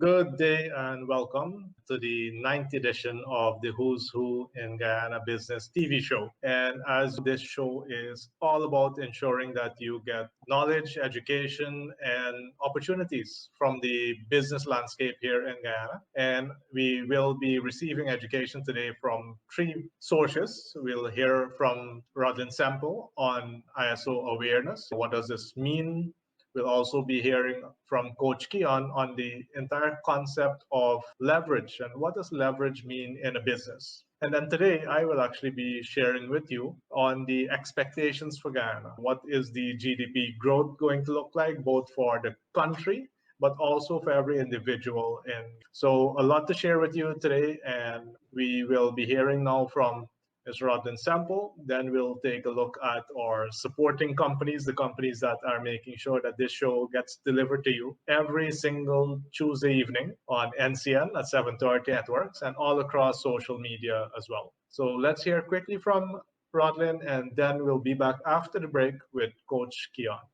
Good day and welcome to the ninth edition of the Who's Who in Guyana Business TV show. And as this show is all about ensuring that you get knowledge, education, and opportunities from the business landscape here in Guyana. And we will be receiving education today from three sources. We'll hear from Rodlyn Semple on ISO awareness. What does this mean? We'll also be hearing from Coach Keon on the entire concept of leverage and what does leverage mean in a business. And then today, I will actually be sharing with you on the expectations for Guyana. What is the GDP growth going to look like, both for the country, but also for every individual? And so a lot to share with you today. And we will be hearing now from Mr. Rodlyn Semple. Then we'll take a look at our supporting companies, the companies that are making sure that this show gets delivered to you every single Tuesday evening on NCN at 7:30 Networks and all across social media as well. So let's hear quickly from Rodlyn, and then we'll be back after the break with Coach Keon.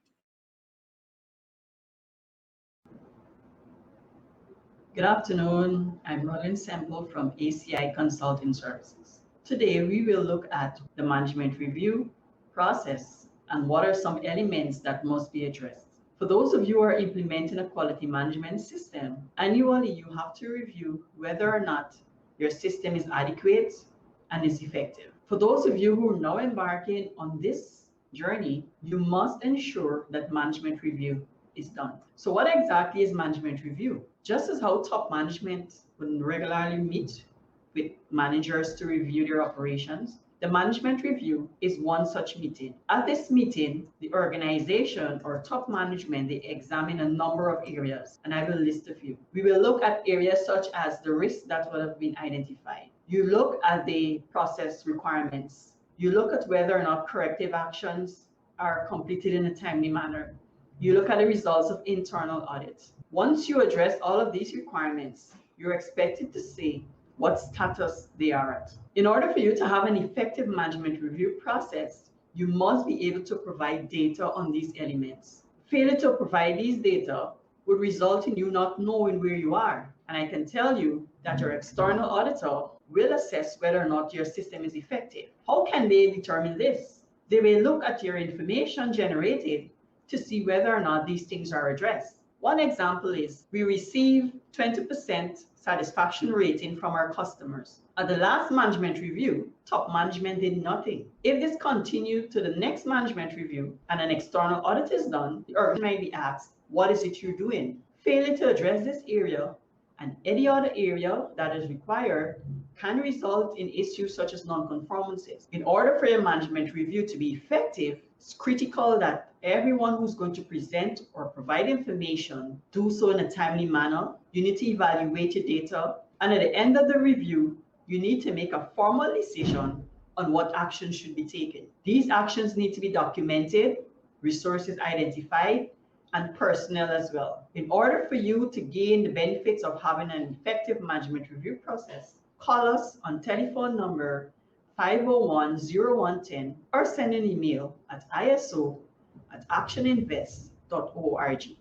Good afternoon. I'm Rodlyn Semple from ACI Consulting Services. Today, we will look at the management review process and what are some elements that must be addressed. For those of you who are implementing a quality management system, annually you have to review whether or not your system is adequate and is effective. For those of you who are now embarking on this journey, you must ensure that management review is done. So what exactly is management review? Just as how top management would regularly meet with managers to review their operations, the management review is one such meeting. At this meeting, the organization or top management, they examine a number of areas, and I will list a few. We will look at areas such as the risks that will have been identified. You look at the process requirements. You look at whether or not corrective actions are completed in a timely manner. You look at the results of internal audits. Once you address all of these requirements, you're expected to see what status they are at. In order for you to have an effective management review process, you must be able to provide data on these elements. Failure to provide these data would result in you not knowing where you are. And I can tell you that your external auditor will assess whether or not your system is effective. How can they determine this? They will look at your information generated to see whether or not these things are addressed. One example is we receive 20% satisfaction rating from our customers. At the last management review, top management did nothing. If this continued to the next management review and an external audit is done, the organization might be asked, what is it you're doing? Failure to address this area and any other area that is required can result in issues such as non-conformances. In order for a management review to be effective, it's critical that everyone who's going to present or provide information do so in a timely manner. You need to evaluate your data, and at the end of the review, you need to make a formal decision on what action should be taken. These actions need to be documented, resources identified, and personnel as well. In order for you to gain the benefits of having an effective management review process, call us on telephone number 501-0110 or send an email at iso@actioninvest.org.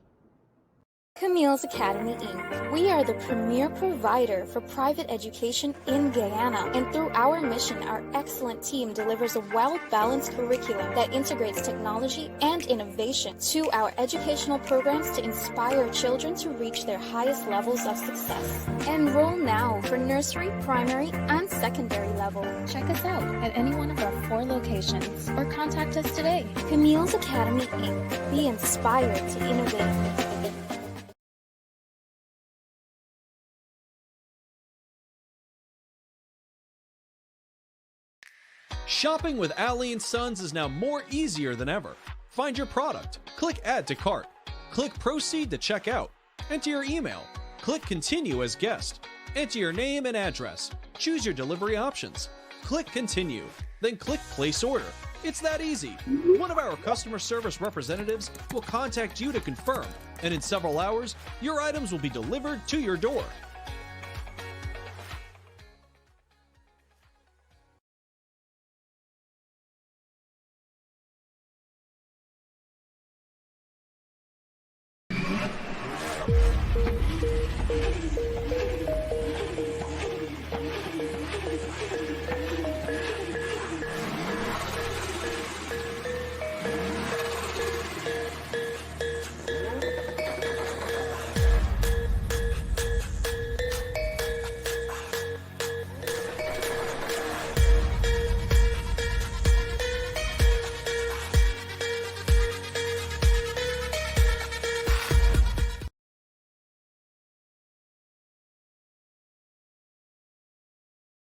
Camille's Academy, Inc. We are the premier provider for private education in Guyana, and through our mission, our excellent team delivers a well-balanced curriculum that integrates technology and innovation to our educational programs to inspire children to reach their highest levels of success. Enroll now for nursery, primary, and secondary level. Check us out at any one of our 4 locations or contact us today. Camille's Academy, Inc. Be inspired to innovate. Shopping with Ali & Sons is now more easier than ever. Find your product, click Add to Cart, click Proceed to check out, enter your email, click Continue as guest, enter your name and address, choose your delivery options, click Continue, then click Place Order. It's that easy. One of our customer service representatives will contact you to confirm, and in several hours, your items will be delivered to your door.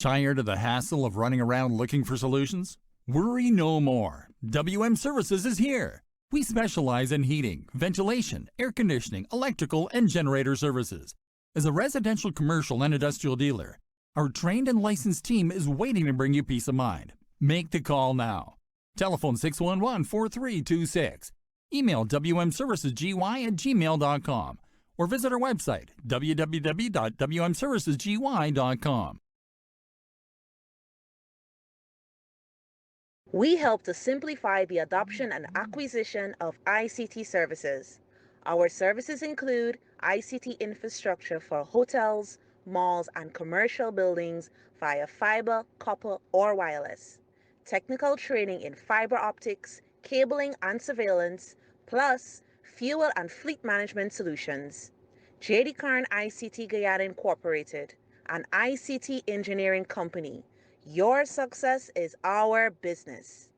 Tired of the hassle of running around looking for solutions? Worry no more. WM Services is here. We specialize in heating, ventilation, air conditioning, electrical, and generator services. As a residential, commercial, and industrial dealer, our trained and licensed team is waiting to bring you peace of mind. Make the call now. Telephone 611-4326. Email wmservicesgy@gmail.com or visit our website www.wmservicesgy.com. We help to simplify the adoption and acquisition of ICT services. Our services include ICT infrastructure for hotels, malls, and commercial buildings via fiber, copper, or wireless, technical training in fiber optics, cabling, and surveillance, plus fuel and fleet management solutions. J.D. Karn ICT Guyana Incorporated, an ICT engineering company. Your success is our business.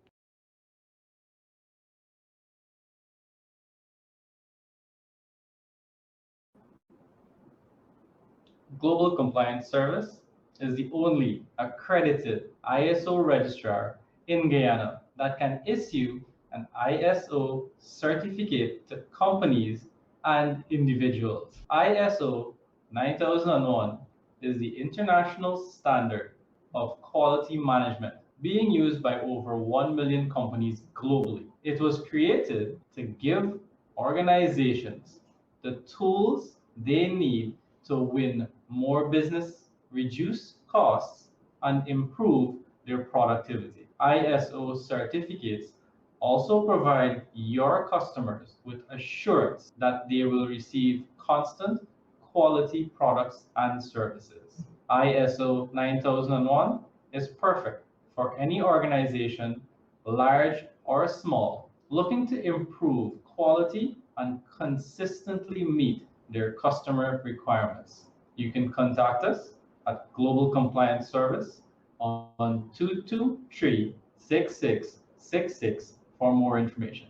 Global Compliance Service is the only accredited ISO registrar in Guyana that can issue an ISO certificate to companies and individuals. ISO 9001 is the international standard of quality management being used by over 1 million companies globally. It was created to give organizations the tools they need to win more business, reduce costs, and improve their productivity. ISO certificates also provide your customers with assurance that they will receive constant quality products and services. ISO 9001 is perfect for any organization, large or small, looking to improve quality and consistently meet their customer requirements. You can contact us at Global Compliance Service on 223-6666 for more information.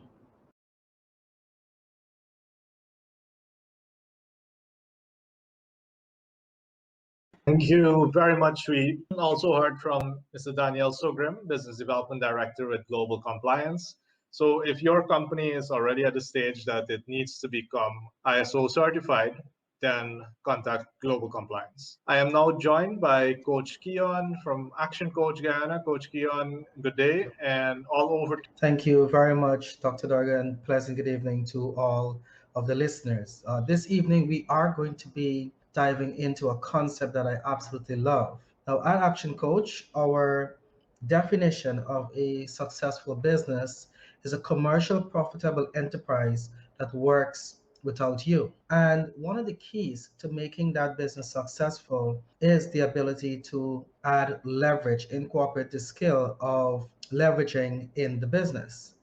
Thank you very much. We also heard from Mr. Daniel Sugrim, Business Development Director with Global Compliance. So if your company is already at the stage that it needs to become ISO certified, then contact Global Compliance. I am now joined by Coach Keon from ActionCOACH Guyana. Coach Keon, good day, and all over. Thank you very much, Dr. Doerga, and pleasant good evening to all of the listeners. This evening, we are going to be diving into a concept that I absolutely love. Now, at ActionCOACH, our definition of a successful business is a commercial, profitable enterprise that works without you. And one of the keys to making that business successful is the ability to add leverage, incorporate the skill of leveraging in the business.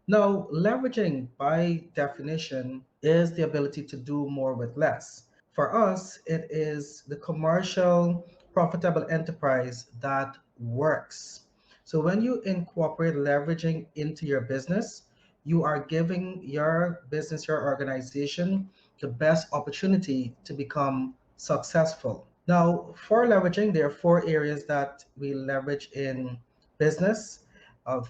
Now, leveraging by definition is the ability to do more with less. For us, it is the commercial, profitable enterprise that works. So when you incorporate leveraging into your business, you are giving your business, your organization, the best opportunity to become successful. Now, for leveraging, there are 4 areas that we leverage in business.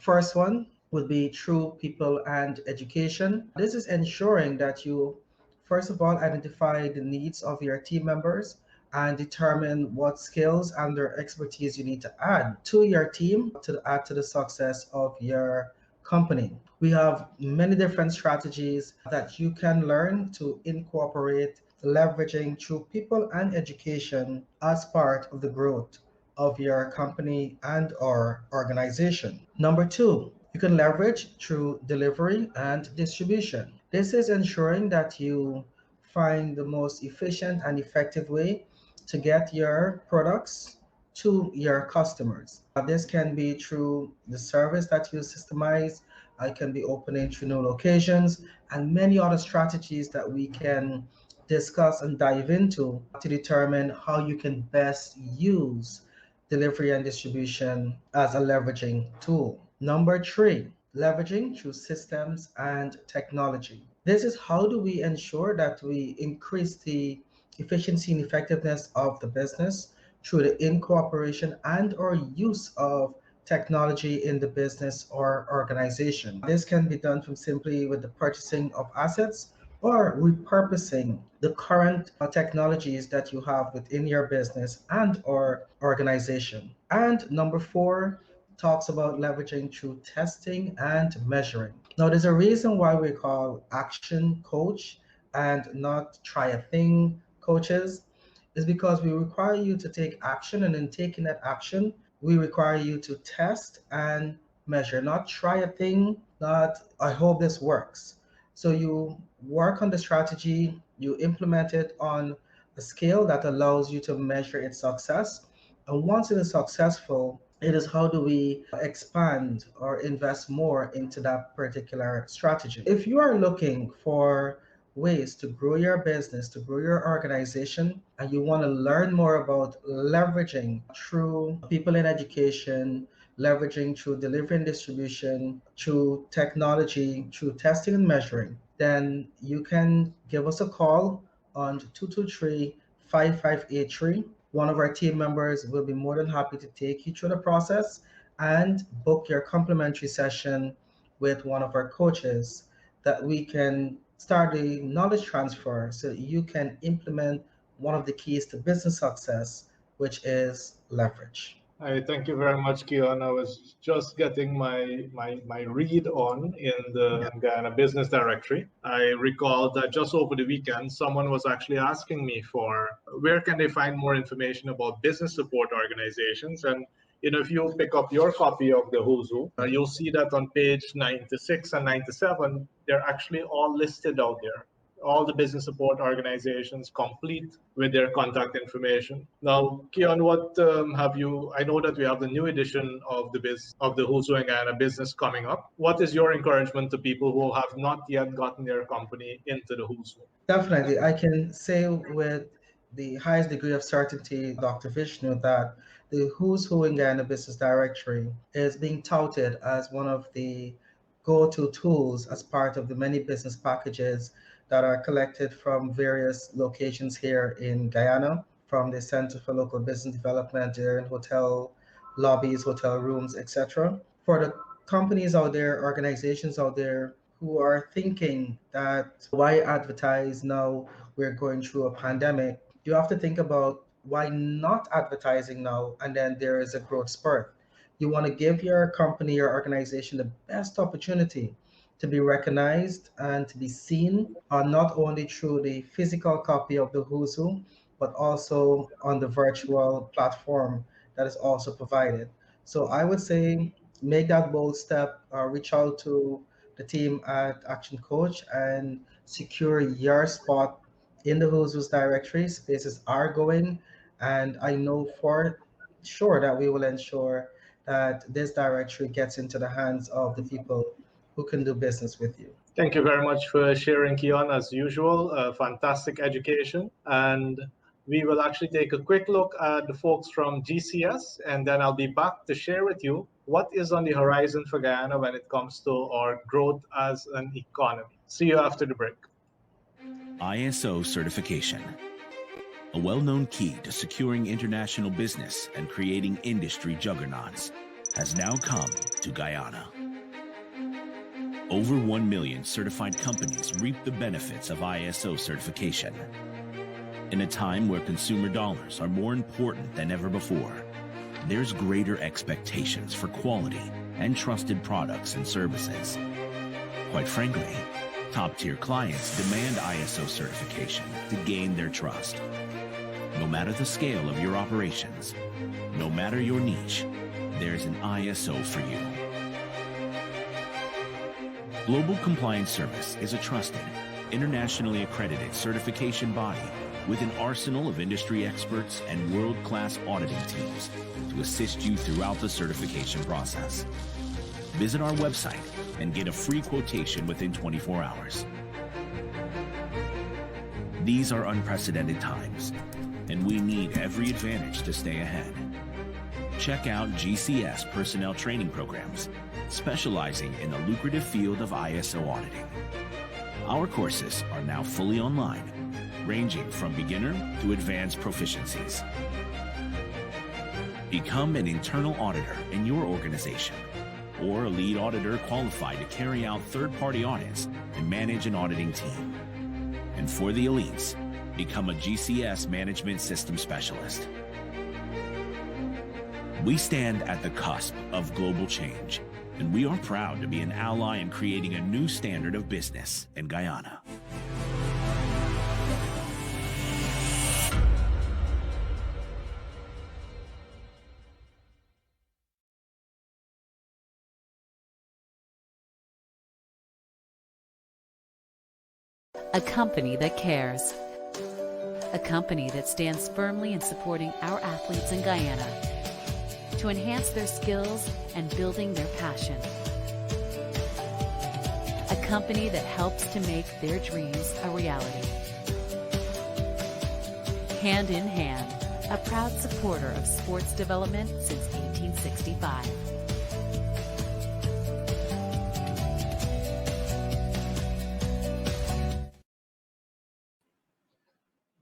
First one would be through people and education. This is ensuring that you, first of all, identify the needs of your team members and determine what skills and their expertise you need to add to your team to add to the success of your company. We have many different strategies that you can learn to incorporate leveraging through people and education as part of the growth of your company and or organization. Number 2, you can leverage through delivery and distribution. This is ensuring that you find the most efficient and effective way to get your products to your customers. This can be through the service that you systemize. It can be opening through new locations and many other strategies that we can discuss and dive into to determine how you can best use delivery and distribution as a leveraging tool. Number 3, leveraging through systems and technology. This is how do we ensure that we increase the efficiency and effectiveness of the business through the incorporation and or use of technology in the business or organization. This can be done from simply with the purchasing of assets or repurposing the current technologies that you have within your business and or organization. And number 4 talks about leveraging through testing and measuring. Now, there's a reason why we call action coach and not try a thing coaches, is because we require you to take action, and in taking that action, we require you to test and measure, not try a thing, not I hope this works. So you work on the strategy, you implement it on a scale that allows you to measure its success. And once it is successful, it is how do we expand or invest more into that particular strategy. If you are looking for ways to grow your business, to grow your organization, and you want to learn more about leveraging through people in education, leveraging through delivery and distribution, through technology, through testing and measuring, then you can give us a call on 223-5583. One of our team members will be more than happy to take you through the process and book your complimentary session with one of our coaches that we can start the knowledge transfer so that you can implement one of the keys to business success, which is leverage. I thank you very much, Keon. I was just getting my read on in the Guyana Business Directory. I recall that just over the weekend, someone was actually asking me for where can they find more information about business support organizations. And if you pick up your copy of the Who's Who, you'll see that on page 96 and 97, they're actually all listed out there. All the business support organizations complete with their contact information. Now, Keon, what have you? I know that we have the new edition of the Who's Who in Guyana business coming up. What is your encouragement to people who have not yet gotten their company into the Who's Who? Definitely, I can say with the highest degree of certainty, Dr. Vishnu, that the Who's Who in Guyana Business Directory is being touted as one of the go-to tools as part of the many business packages that are collected from various locations here in Guyana, from the Center for Local Business Development, there in hotel lobbies, hotel rooms, etc. For the companies out there, organizations out there who are thinking that why advertise now we're going through a pandemic, you have to think about why not advertising now and then there is a growth spurt. You want to give your company, your organization the best opportunity to be recognized and to be seen, not only through the physical copy of the Who's Who, but also on the virtual platform that is also provided. So I would say make that bold step, reach out to the team at Action Coach and secure your spot in the Who's Who's directory. Spaces are going, and I know for sure that we will ensure that this directory gets into the hands of the people who can do business with you. Thank you very much for sharing, Keon, as usual. Fantastic education. And we will actually take a quick look at the folks from GCS, and then I'll be back to share with you what is on the horizon for Guyana when it comes to our growth as an economy. See you after the break. ISO certification, a well-known key to securing international business and creating industry juggernauts, has now come to Guyana. Over 1 million certified companies reap the benefits of ISO certification. In a time where consumer dollars are more important than ever before, there's greater expectations for quality and trusted products and services. Quite frankly, top-tier clients demand ISO certification to gain their trust. No matter the scale of your operations, no matter your niche, there's an ISO for you. Global Compliance Service is a trusted, internationally accredited certification body with an arsenal of industry experts and world-class auditing teams to assist you throughout the certification process. Visit our website and get a free quotation within 24 hours. These are unprecedented times, and we need every advantage to stay ahead. Check out GCS personnel training programs, specializing in the lucrative field of ISO auditing. Our courses are now fully online, ranging from beginner to advanced proficiencies. Become an internal auditor in your organization or a lead auditor qualified to carry out third-party audits and manage an auditing team. And for the elites, become a GCS Management System Specialist. We stand at the cusp of global change, and we are proud to be an ally in creating a new standard of business in Guyana. A company that cares. A company that stands firmly in supporting our athletes in Guyana to enhance their skills and building their passion. A company that helps to make their dreams a reality. Hand in hand, a proud supporter of sports development since 1865.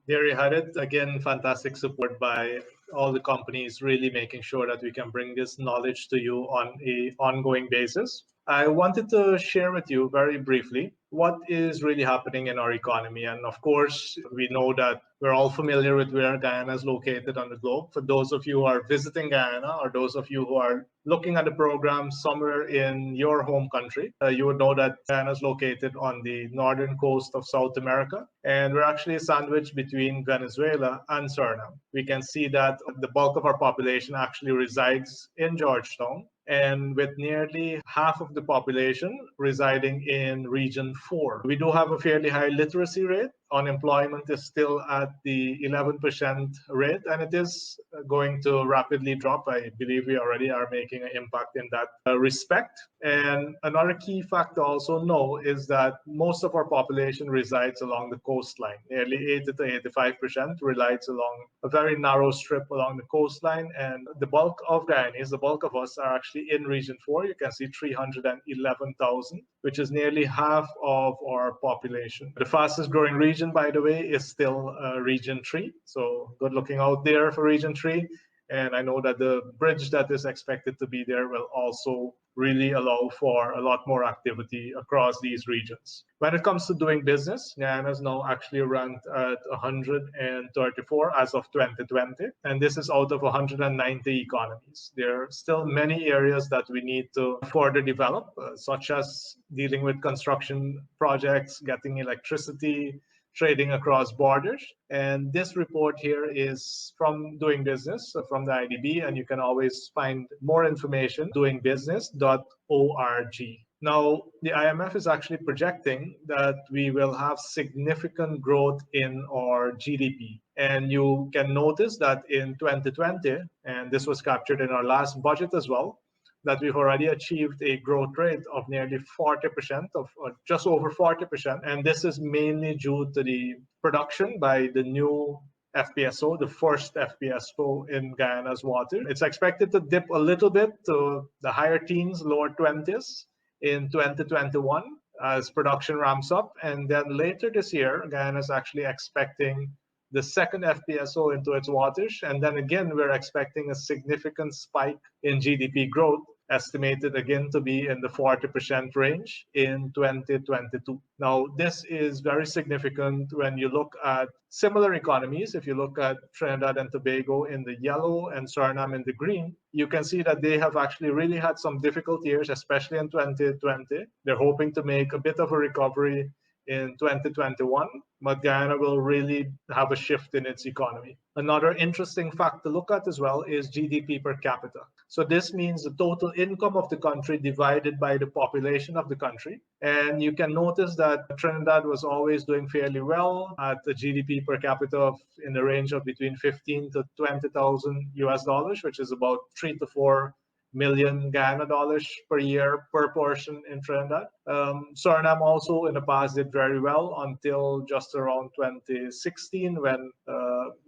There you had it. Again, fantastic support by all the companies, really making sure that we can bring this knowledge to you on an ongoing basis. I wanted to share with you very briefly what is really happening in our economy. And of course, we know that we're all familiar with where Guyana is located on the globe. For those of you who are visiting Guyana, or those of you who are looking at the program somewhere in your home country, you would know that Guyana is located on the northern coast of South America. And we're actually sandwiched between Venezuela and Suriname. We can see that the bulk of our population actually resides in Georgetown, and with nearly half of the population residing in Region 4. We do have a fairly high literacy rate. Unemployment is still at the 11% rate, and it is going to rapidly drop. I believe we already are making an impact in that respect. And another key fact to also know is that most of our population resides along the coastline. Nearly 80 to 85% resides along a very narrow strip along the coastline, and the bulk of Guyanese, the bulk of us, are actually in Region 4. You can see 311,000, which is nearly half of our population. The fastest growing region, by the way, is still Region 3. So good looking out there for Region 3. And I know that the bridge that is expected to be there will also really allow for a lot more activity across these regions. When it comes to doing business, Guyana is now actually ranked at 134 as of 2020, and this is out of 190 economies. There are still many areas that we need to further develop, such as dealing with construction projects, getting electricity, trading across borders. And this report here is from Doing Business, from the IDB, and you can always find more information doingbusiness.org. Now, the IMF is actually projecting that we will have significant growth in our GDP. And you can notice that in 2020, and this was captured in our last budget as well, that we've already achieved a growth rate of nearly 40%, or just over 40%. And this is mainly due to the production by the new FPSO, the first FPSO in Guyana's water. It's expected to dip a little bit to the higher teens, lower 20s in 2021 as production ramps up. And then later this year, Guyana is actually expecting the second FPSO into its waters. And then again, we're expecting a significant spike in GDP growth, estimated again to be in the 40% range in 2022. Now, this is very significant when you look at similar economies. If you look at Trinidad and Tobago in the yellow and Suriname in the green, you can see that they have actually really had some difficult years, especially in 2020. They're hoping to make a bit of a recovery in 2021, but Guyana will really have a shift in its economy. Another interesting fact to look at as well is GDP per capita. So this means the total income of the country divided by the population of the country. And you can notice that Trinidad was always doing fairly well at the GDP per capita of in the range of between 15 to 20,000 US dollars, which is about 3 to 4 million Guyana dollars per year per person in Trinidad. Suriname also in the past did very well until just around 2016 when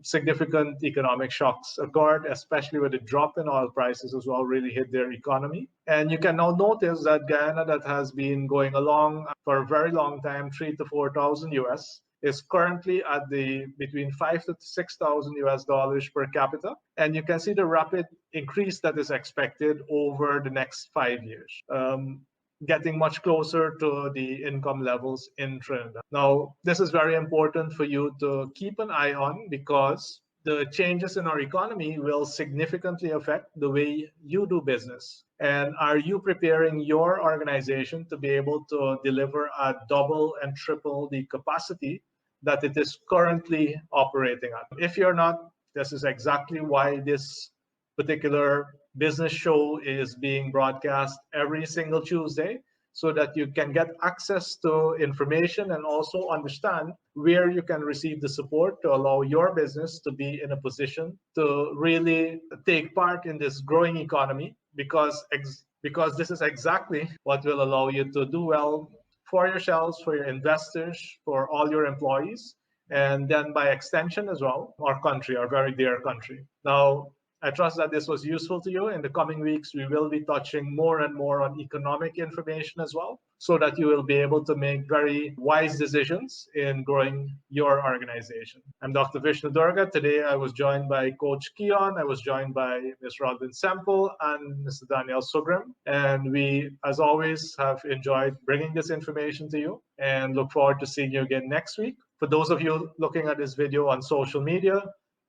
significant economic shocks occurred, especially with the drop in oil prices as well really hit their economy. And you can now notice that Guyana, that has been going along for a very long time, 3 to 4,000 US, is currently at between 5 to 6,000 US dollars per capita, and you can see the rapid increase that is expected over the next 5 years. Getting much closer to the income levels in Trinidad. Now, this is very important for you to keep an eye on because the changes in our economy will significantly affect the way you do business. And are you preparing your organization to be able to deliver at double and triple the capacity that it is currently operating at? If you're not, this is exactly why this particular business show is being broadcast every single Tuesday, so that you can get access to information and also understand where you can receive the support to allow your business to be in a position to really take part in this growing economy, because this is exactly what will allow you to do well for yourselves, for your investors, for all your employees, and then by extension as well, our country, our very dear country. Now, I trust that this was useful to you. In the coming weeks, we will be touching more and more on economic information as well, so that you will be able to make very wise decisions in growing your organization. I'm Dr. Vishnu Doerga. Today, I was joined by Coach Keon. I was joined by Ms. Rodlyn Semple and Mr. Daniel Sugrim. And we, as always, have enjoyed bringing this information to you and look forward to seeing you again next week. For those of you looking at this video on social media,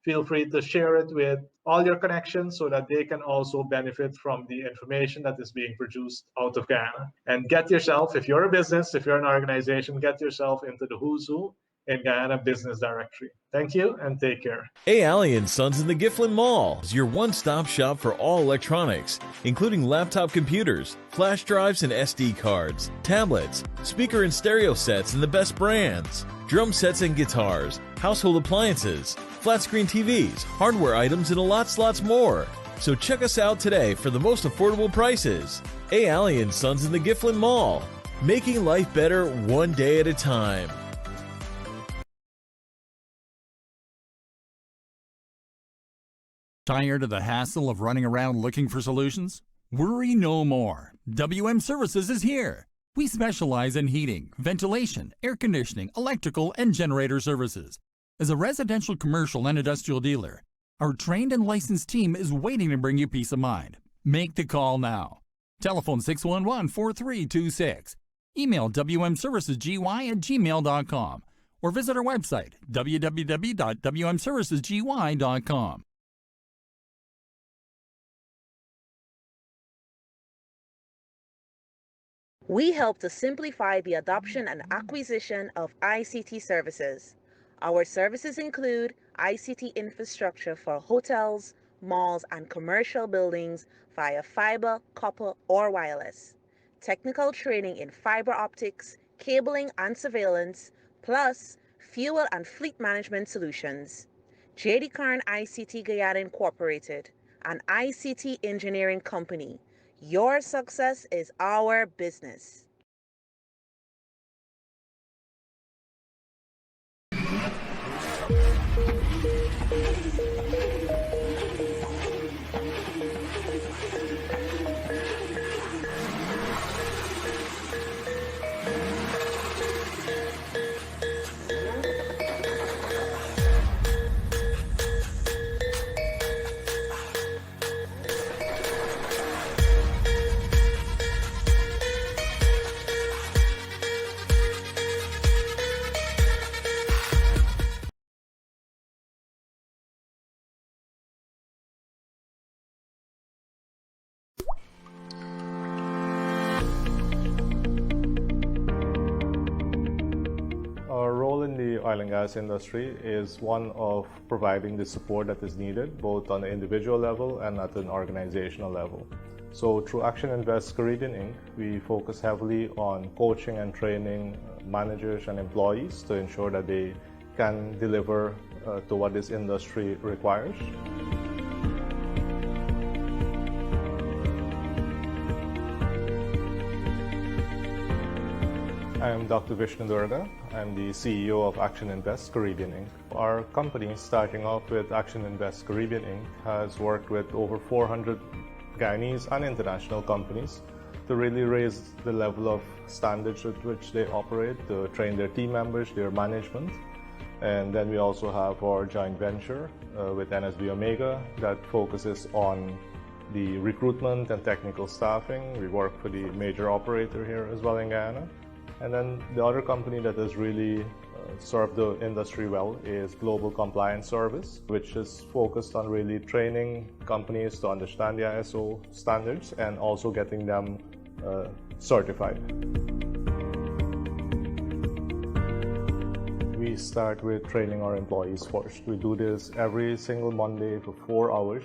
feel free to share it with all your connections so that they can also benefit from the information that is being produced out of Guyana. And get yourself, if you're a business, if you're an organization, get yourself into the who's who in Guyana Business Directory. Thank you and take care. Ali & Sons in the Gifflin Mall is your one-stop shop for all electronics, including laptop computers, flash drives and SD cards, tablets, speaker and stereo sets and the best brands, drum sets and guitars, household appliances, flat screen TVs, hardware items, and lots more. So check us out today for the most affordable prices. Ali & Sons in the Gifflin Mall, making life better one day at a time. Tired of the hassle of running around looking for solutions? Worry no more. WM Services is here. We specialize in heating, ventilation, air conditioning, electrical, and generator services. As a residential, commercial, and industrial dealer, our trained and licensed team is waiting to bring you peace of mind. Make the call now. Telephone 611-4326. Email wmservicesgy@gmail.com or visit our website www.wmservicesgy.com. We help to simplify the adoption and acquisition of ICT services. Our services include ICT infrastructure for hotels, malls, and commercial buildings via fiber, copper, or wireless, technical training in fiber optics, cabling and surveillance, plus fuel and fleet management solutions. J.D. Karn ICT Guyana Incorporated, an ICT engineering company. Your success is our business. Our role in the oil and gas industry is one of providing the support that is needed, both on an individual level and at an organizational level. So through Action Invest Caribbean Inc., we focus heavily on coaching and training managers and employees to ensure that they can deliver to what this industry requires. I am Dr. Vishnu Doerga. I'm the CEO of Action Invest Caribbean Inc. Our company, starting off with Action Invest Caribbean Inc., has worked with over 400 Guyanese and international companies to really raise the level of standards with which they operate, to train their team members, their management. And then we also have our joint venture with NSB Omega that focuses on the recruitment and technical staffing. We work for the major operator here as well in Guyana. And then the other company that has really served the industry well is Global Compliance Service, which is focused on really training companies to understand the ISO standards and also getting them certified. We start with training our employees first. We do this every single Monday for 4 hours.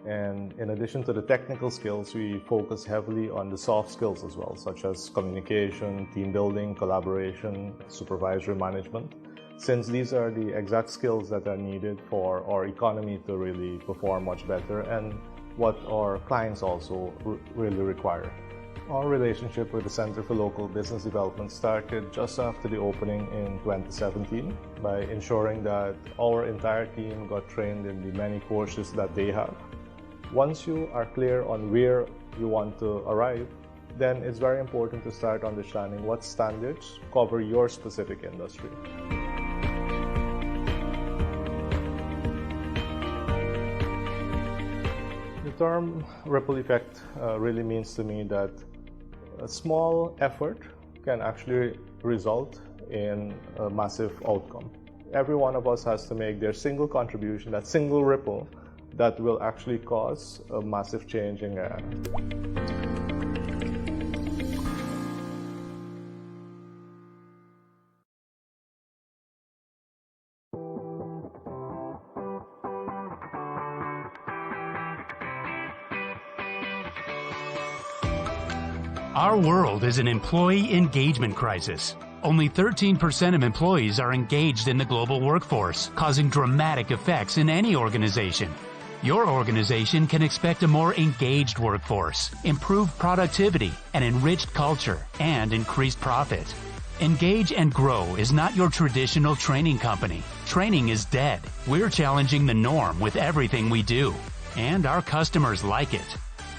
And in addition to the technical skills, we focus heavily on the soft skills as well, such as communication, team building, collaboration, supervisory management, since these are the exact skills that are needed for our economy to really perform much better and what our clients also really require. Our relationship with the Center for Local Business Development started just after the opening in 2017 by ensuring that our entire team got trained in the many courses that they have. Once you are clear on where you want to arrive, then it's very important to start understanding what standards cover your specific industry. The term ripple effect really means to me that a small effort can actually result in a massive outcome. Every one of us has to make their single contribution, that single ripple, that will actually cause a massive change in Guyana. Our world is an employee engagement crisis. Only 13% of employees are engaged in the global workforce, causing dramatic effects in any organization. Your organization can expect a more engaged workforce, improved productivity, an enriched culture, and increased profit. Engage and Grow is not your traditional training company. Training is dead. We're challenging the norm with everything we do, and our customers like it.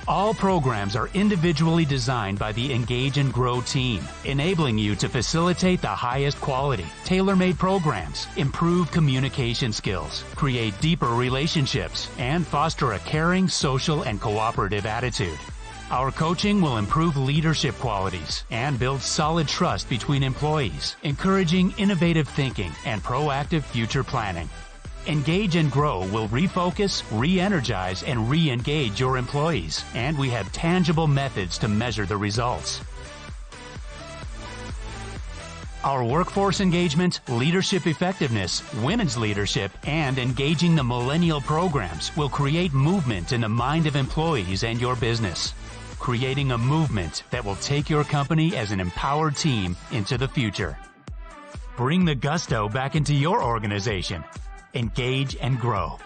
All programs are individually designed by the Engage and Grow team, enabling you to facilitate the highest quality, tailor-made programs, improve communication skills, create deeper relationships, and foster a caring, social, and cooperative attitude. Our coaching will improve leadership qualities and build solid trust between employees, encouraging innovative thinking and proactive future planning. Engage and Grow will refocus, re-energize, and re-engage your employees, and we have tangible methods to measure the results. Our workforce engagement, leadership effectiveness, women's leadership, and engaging the millennial programs will create movement in the mind of employees and your business, creating a movement that will take your company as an empowered team into the future. Bring the gusto back into your organization. Engage and Grow.